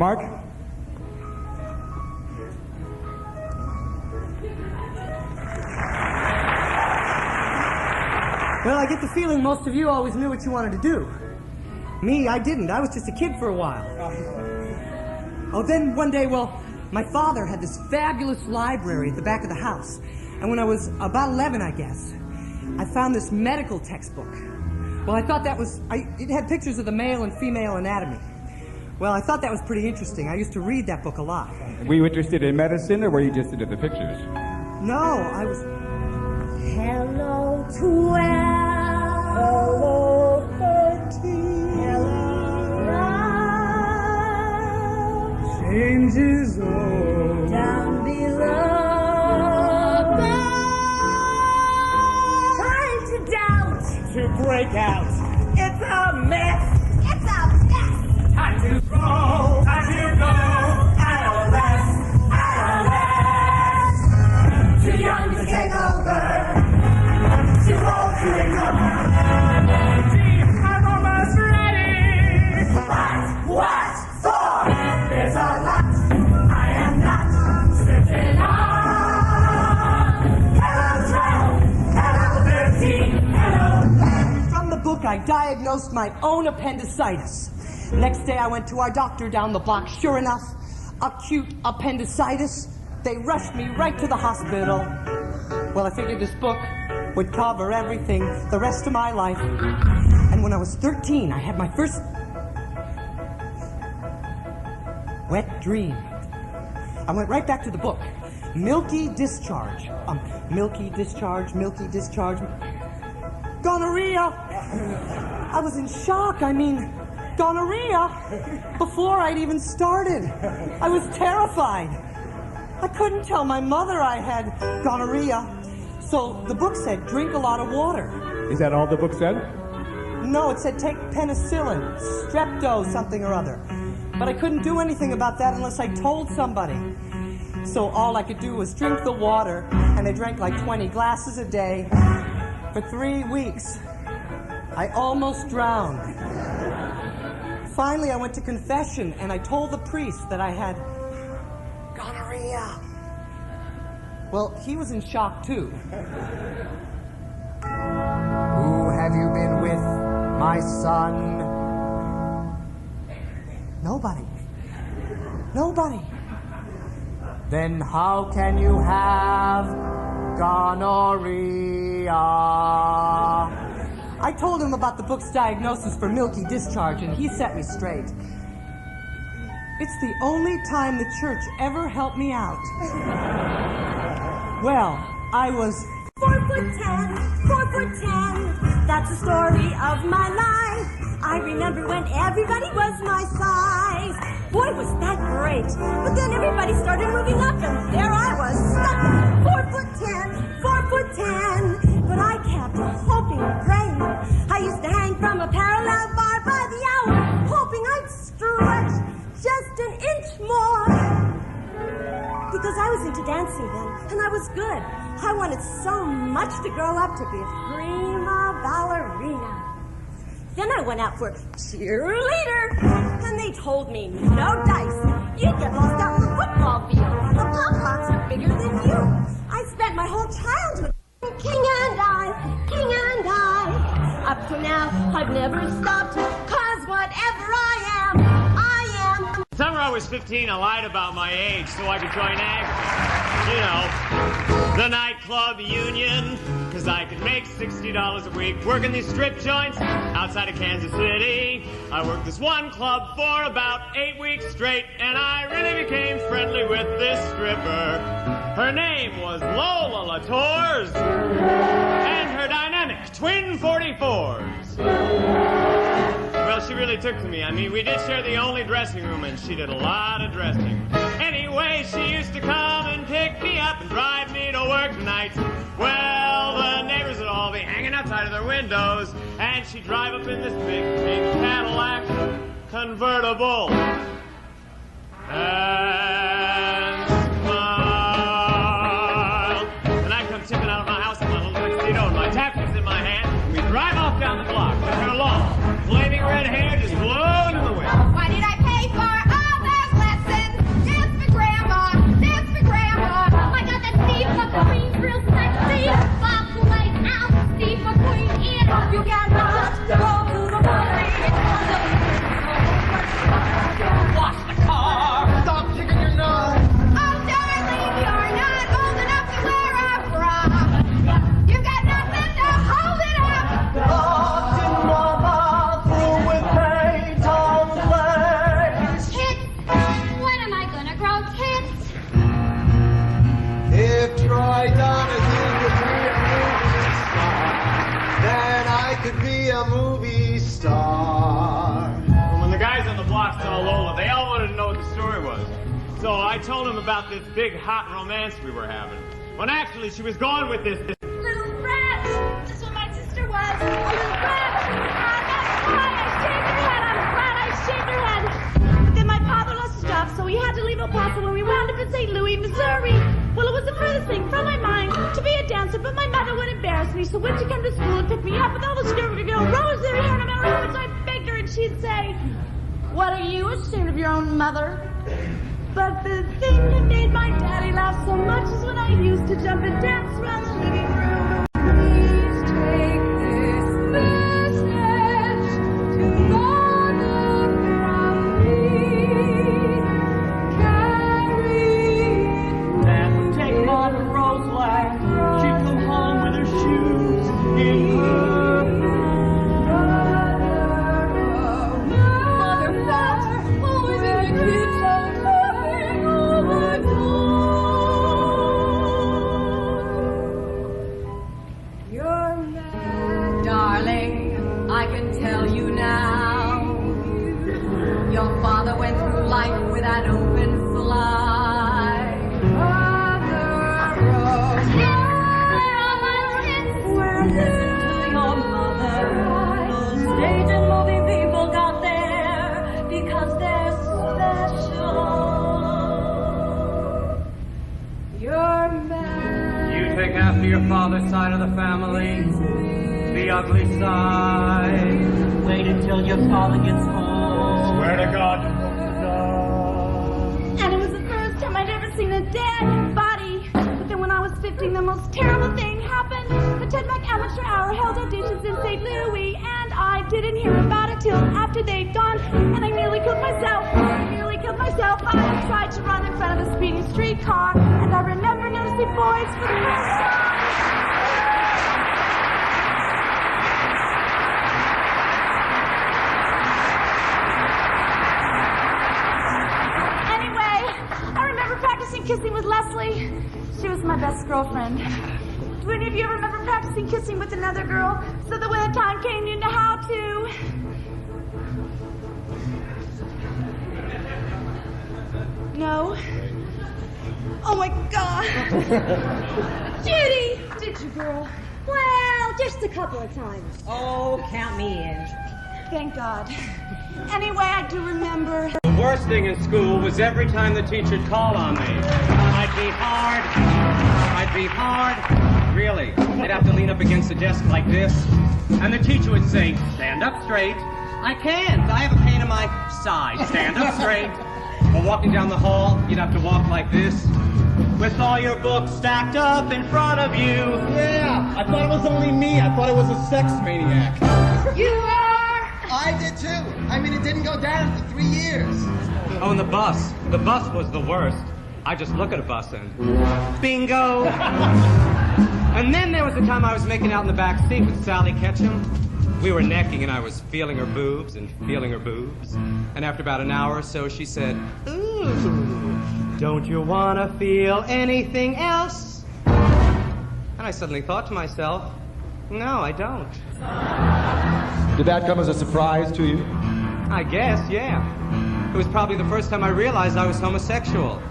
Mark? Well, I get the feeling most of you always knew what you wanted to do. Me, I didn't. I was just a kid for a while. Oh, then one day, well, my father had this fabulous library at the back of the house. And when I was about 11, I guess, I found this medical textbook. Well, I thought that was... it had pictures of the male and female anatomy. Well, I thought that was pretty interesting. I used to read that book a lot. Were you interested in medicine, or were you just into the pictures? No, I was... Hello, 12. Hello, 13. Hello, 9. Changes all. Down below. Time to doubt. To break out. It's a mess. It's a mess. Time to grow. Time to go. Adolescence. Adolescence. Too young to take over. Too old to ignore. I'm almost ready. But what for? There's a lot I am not sitting on. Hello, 12. Hello, 13. Hello. From the book, I diagnosed my own appendicitis. Next day, I went to our doctor down the block. Sure enough, acute appendicitis. They rushed me right to the hospital. Well, I figured this book would cover everything the rest of my life. And when I was 13, I had my first wet dream. I went right back to the book. Milky discharge. Milky discharge. Gonorrhea! I was in shock. I mean, gonorrhea before I'd even started. I was terrified. I couldn't tell my mother I had gonorrhea. So the book said, drink a lot of water. Is that all the book said? No, it said take penicillin, strepto, something or other. But I couldn't do anything about that unless I told somebody. So all I could do was drink the water, and I drank like 20 glasses a day for 3 weeks. I almost drowned. Finally, I went to confession, and I told the priest that I had gonorrhea. Well, he was in shock, too. Who have you been with, my son? Nobody. Nobody. Then how can you have gonorrhea? I told him about the book's diagnosis for milky discharge, and he set me straight. It's the only time the church ever helped me out. Well, I was 4'10", 4'10". That's the story of my life. I remember when everybody was my size. Boy, was that great. But then everybody started moving up, and there I was, stuck at 4'10", 4'10". But I kept hoping and praying. I used to hang from a parallel bar by the hour, hoping I'd stretch just an inch more. Because I was into dancing then, and I was good. I wanted so much to grow up to be a prima ballerina. Then I went out for cheerleader, and they told me, no dice. You'd get lost out in the football field. The pom-poms are bigger than you. I spent my whole childhood king and I. Up to now, I've never stopped, 'cause whatever I am. Summer I was 15, I lied about my age so I could join acting. You know, the nightclub union, because I could make $60 a week working these strip joints outside of Kansas City. I worked this one club for about 8 weeks straight, and I really became friendly with this stripper. Her name was Lola LaTours, and her dynamic twin 44s. Well, she really took to me. I mean, we did share the only dressing room, and she did a lot of dressing. Anyway, she used to come and pick me up and drive me to work nights. Well, the neighbors would all be hanging outside of their windows, and she'd drive up in this big pink Cadillac convertible. And smile. And I'd come tipping out of my house in my little tuxedo and my taffy's in my hand, and we'd drive off down the block with her long, flaming red hair just blowing in the wind. What did I pay for all this to be a movie star. When the guys on the block saw Lola, they all wanted to know what the story was. So I told them about this big hot romance we were having. When actually she was going with this Little brat! That's what my sister was. A little brat! That's why I shaved her head. I'm glad I shaved her head. But then my father lost his job, so he had to leave El Paso when we wound up in St. Louis, Missouri. Well, it was the furthest thing from my mind to be a dancer, but my mother would embarrass me. So when she came to school and picked me up with all the skirty girl rosary hair, no matter how much I begged her, and she'd say, "What are you ashamed of your own mother?" But the thing that made my daddy laugh so much is when I used to jump and dance around the living room. Please take this message to Mother from me. Carry it. Dad would take Mom to Roseland. She'd come home with her shoes in her Mother fat, always in the kitchen, cooking all the time. You're mad, darling. I can tell you now. Your father went through life with an open fly. Mother Well, listen to your mother. Those stage and movie people got there because they're special. You're mad. You take after your father's side of the family, the ugly side. Wait until your father gets home. Swear to God you won't know. And it was the first time I'd ever seen a dead body. But then when I was 15, the most terrible thing happened. The Ted Mack Amateur Hour held auditions in St. Louis, and I didn't hear about it till after they'd gone. And I nearly killed myself. I tried to run in front of a speeding streetcar, and I remember noticing boys for the first time. Practicing kissing with Leslie. She was my best girlfriend. Do any of you ever remember practicing kissing with another girl so that when the time came you knew how to? No? Oh my God. Judy! Did you, girl? Well, just a couple of times. Oh, count me in. Thank God. Anyway, I do remember. The worst thing in school was every time the teacher'd call on me. I'd be hard. Really. They'd have to lean up against the desk like this. And the teacher would say, "Stand up straight." I can't. I have a pain in my side. Stand up straight. Or walking down the hall, you'd have to walk like this. With all your books stacked up in front of you. Yeah, I thought it was only me. I thought it was a sex maniac. You are! I did too. I mean, it didn't go down for 3 years. Oh, and the bus. The bus was the worst. I just look at a bus and bingo. And then there was the time I was making out in the back seat with Sally Ketchum. We were necking and I was feeling her boobs and feeling her boobs. And after about an hour or so, she said, "Ooh, don't you want to feel anything else?" And I suddenly thought to myself, no, I don't. Did that come as a surprise to you? I guess, yeah. It was probably the first time I realized I was homosexual.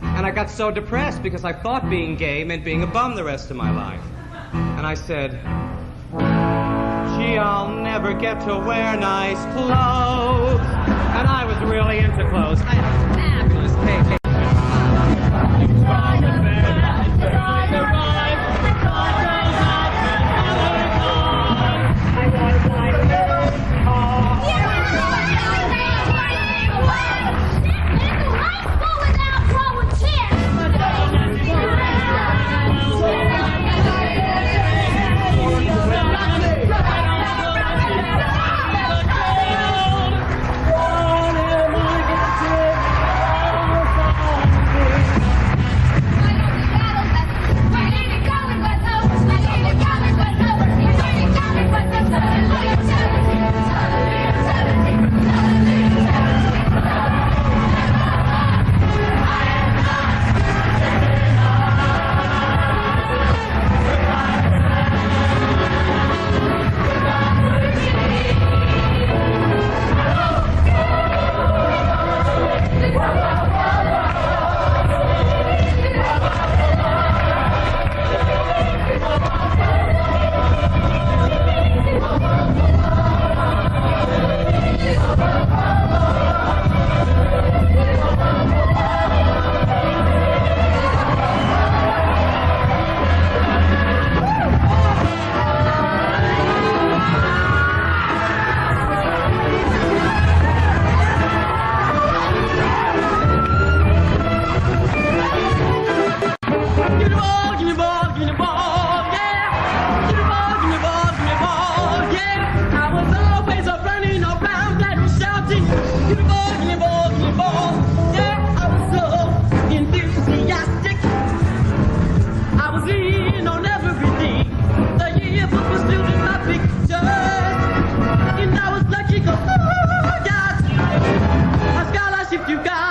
And I got so depressed because I thought being gay meant being a bum the rest of my life. And I said, "Gee, I'll never get to wear nice clothes." And I was really into clothes. I had a fabulous cake.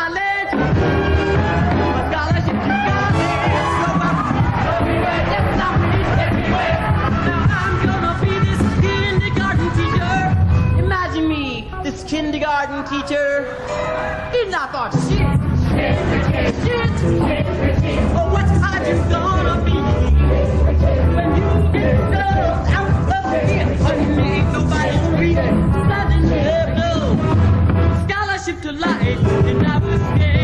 college. A scholarship to college. So everywhere, yes, I'm everywhere. Now I'm gonna be this kindergarten teacher. Imagine me, this kindergarten teacher. And I thought, shit. Oh, what are you gonna be? When you get stuff out of here, honey, ain't nobody free. Nothing to know. Scholarship to life, and I was scared.